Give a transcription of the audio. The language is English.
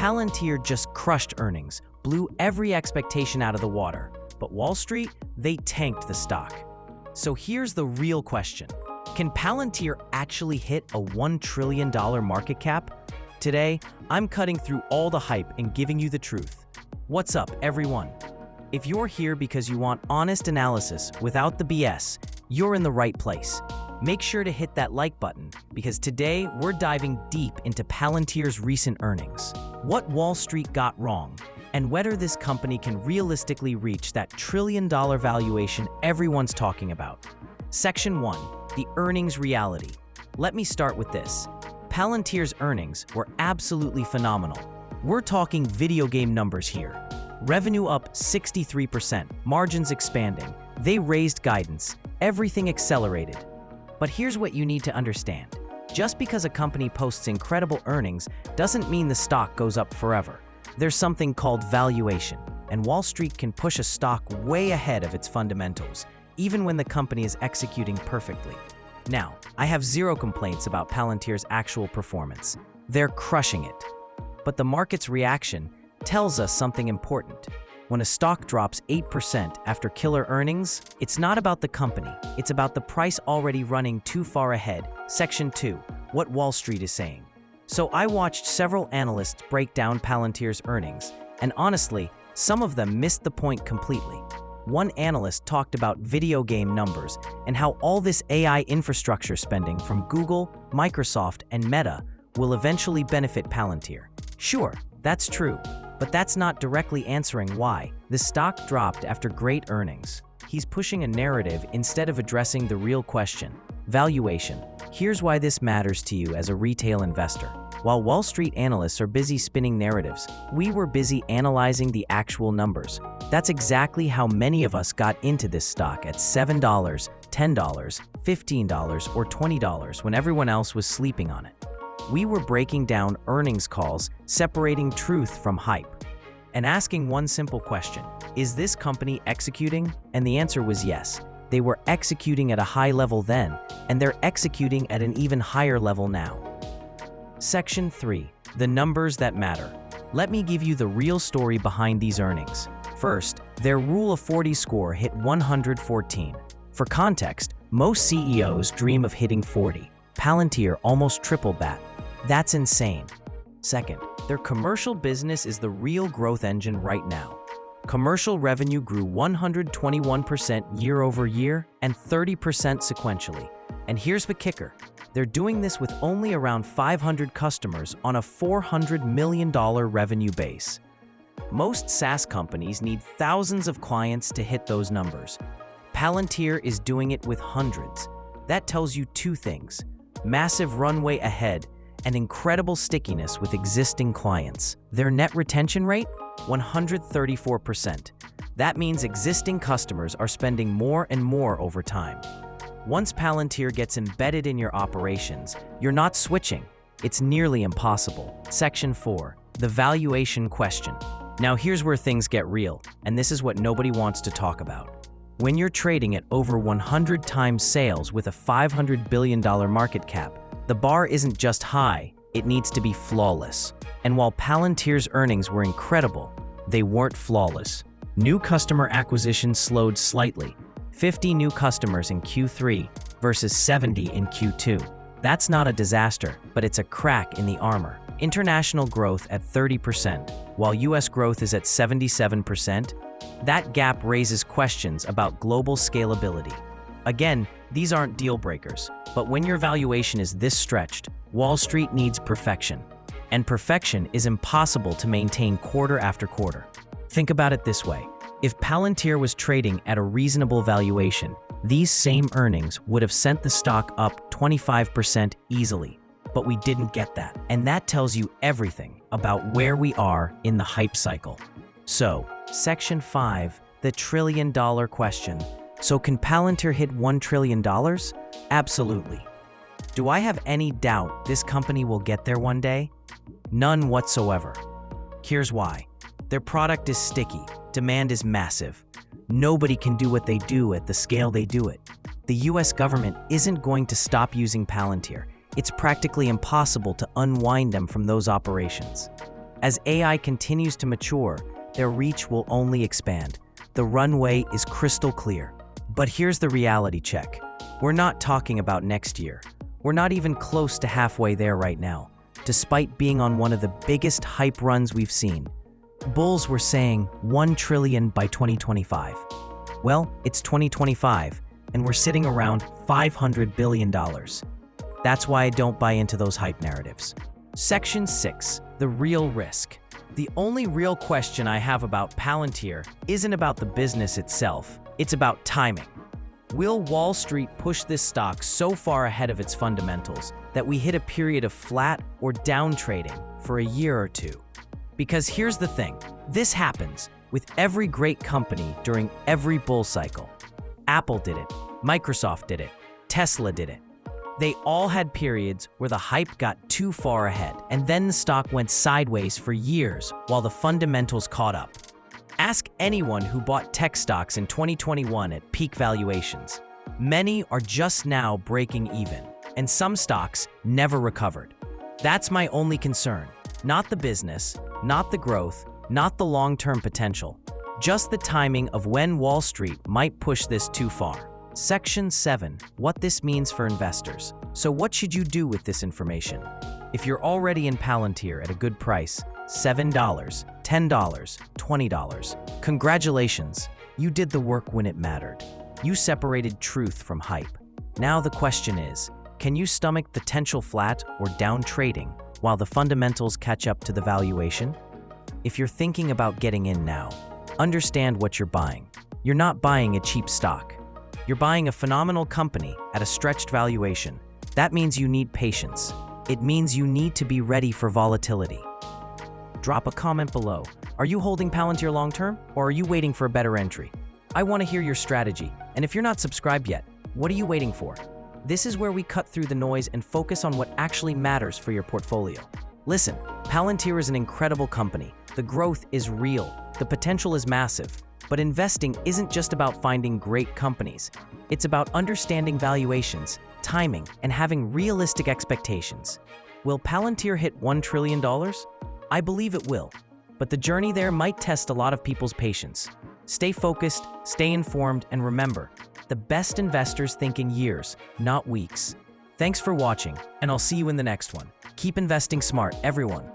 Palantir just crushed earnings, blew every expectation out of the water, but Wall Street, they tanked the stock. So here's the real question. Can Palantir actually hit a $1 trillion market cap? Today, I'm cutting through all the hype and giving you the truth. What's up, everyone? If you're here because you want honest analysis without the BS, you're in the right place. Make sure to hit that like button, because today we're diving deep into Palantir's recent earnings, what Wall Street got wrong, and whether this company can realistically reach that trillion-dollar valuation everyone's talking about. Section 1. The earnings reality. Let me start with this. Palantir's earnings were absolutely phenomenal. We're talking video game numbers here. Revenue up 63%, margins expanding. They raised guidance, everything accelerated. But here's what you need to understand. Just because a company posts incredible earnings doesn't mean the stock goes up forever. There's something called valuation, and Wall Street can push a stock way ahead of its fundamentals, even when the company is executing perfectly. Now, I have zero complaints about Palantir's actual performance. They're crushing it. But the market's reaction tells us something important. When a stock drops 8% after killer earnings, it's not about the company, it's about the price already running too far ahead. Section 2. What Wall Street is saying. So I watched several analysts break down Palantir's earnings, and honestly, some of them missed the point completely. One analyst talked about video game numbers and how all this AI infrastructure spending from Google, Microsoft, and Meta will eventually benefit Palantir. Sure, that's true, but that's not directly answering why the stock dropped after great earnings. He's pushing a narrative instead of addressing the real question, valuation. Here's why this matters to you as a retail investor. While Wall Street analysts are busy spinning narratives, we were busy analyzing the actual numbers. That's exactly how many of us got into this stock at $7, $10, $15, or $20 when everyone else was sleeping on it. We were breaking down earnings calls, separating truth from hype, and asking one simple question: is this company executing? And the answer was yes. They were executing at a high level then, and they're executing at an even higher level now. Section 3. The numbers that matter. Let me give you the real story behind these earnings. First, their Rule of 40 score hit 114. For context, most CEOs dream of hitting 40. Palantir almost tripled that. That's insane. Second, their commercial business is the real growth engine right now. Commercial revenue grew 121% year over year and 30% sequentially. And here's the kicker. They're doing this with only around 500 customers on a $400 million revenue base. Most SaaS companies need thousands of clients to hit those numbers. Palantir is doing it with hundreds. That tells you two things: massive runway ahead and incredible stickiness with existing clients. Their net retention rate? 134%. That means existing customers are spending more and more over time. Once Palantir gets embedded in your operations, you're not switching. It's nearly impossible. Section 4. The valuation question. Now here's where things get real, and this is what nobody wants to talk about. When you're trading at over 100 times sales with a $500 billion market cap, the bar isn't just high, it needs to be flawless. And while Palantir's earnings were incredible, they weren't flawless. New customer acquisition slowed slightly. 50 new customers in Q3 versus 70 in Q2. That's not a disaster, but it's a crack in the armor. International growth at 30%, while US growth is at 77%. That gap raises questions about global scalability. Again, these aren't deal breakers, but when your valuation is this stretched, Wall Street needs perfection. And perfection is impossible to maintain quarter after quarter. Think about it this way. If Palantir was trading at a reasonable valuation, these same earnings would have sent the stock up 25% easily. But we didn't get that. And that tells you everything about where we are in the hype cycle. So, Section 5, the trillion-dollar question. So can Palantir hit $1 trillion? Absolutely. Do I have any doubt this company will get there one day? None whatsoever. Here's why. Their product is sticky. Demand is massive. Nobody can do what they do at the scale they do it. The US government isn't going to stop using Palantir. It's practically impossible to unwind them from those operations. As AI continues to mature, their reach will only expand. The runway is crystal clear. But here's the reality check. We're not talking about next year. We're not even close to halfway there right now, despite being on one of the biggest hype runs we've seen. Bulls were saying 1 trillion by 2025. Well, it's 2025, and we're sitting around $500 billion. That's why I don't buy into those hype narratives. Section 6, the real risk. The only real question I have about Palantir isn't about the business itself, it's about timing. Will Wall Street push this stock so far ahead of its fundamentals that we hit a period of flat or down trading for a year or two? Because here's the thing, this happens with every great company during every bull cycle. Apple did it, Microsoft did it, Tesla did it. They all had periods where the hype got too far ahead, and then the stock went sideways for years while the fundamentals caught up. Ask anyone who bought tech stocks in 2021 at peak valuations. Many are just now breaking even, and some stocks never recovered. That's my only concern. Not the business, not the growth, not the long-term potential. Just the timing of when Wall Street might push this too far. Section 7, what this means for investors. So what should you do with this information? If you're already in Palantir at a good price, $7, $10, $20, congratulations, you did the work when it mattered. You separated truth from hype. Now the question is, can you stomach potential flat or down trading while the fundamentals catch up to the valuation? If you're thinking about getting in now, understand what you're buying. You're not buying a cheap stock. You're buying a phenomenal company at a stretched valuation. That means you need patience. It means you need to be ready for volatility. Drop a comment below. Are you holding Palantir long-term, or are you waiting for a better entry? I want to hear your strategy, and if you're not subscribed yet, what are you waiting for? This is where we cut through the noise and focus on what actually matters for your portfolio. Listen, Palantir is an incredible company. The growth is real. The potential is massive. But investing isn't just about finding great companies. It's about understanding valuations, timing, and having realistic expectations. Will Palantir hit $1 trillion? I believe it will. But the journey there might test a lot of people's patience. Stay focused, stay informed, and remember, the best investors think in years, not weeks. Thanks for watching, and I'll see you in the next one. Keep investing smart, everyone.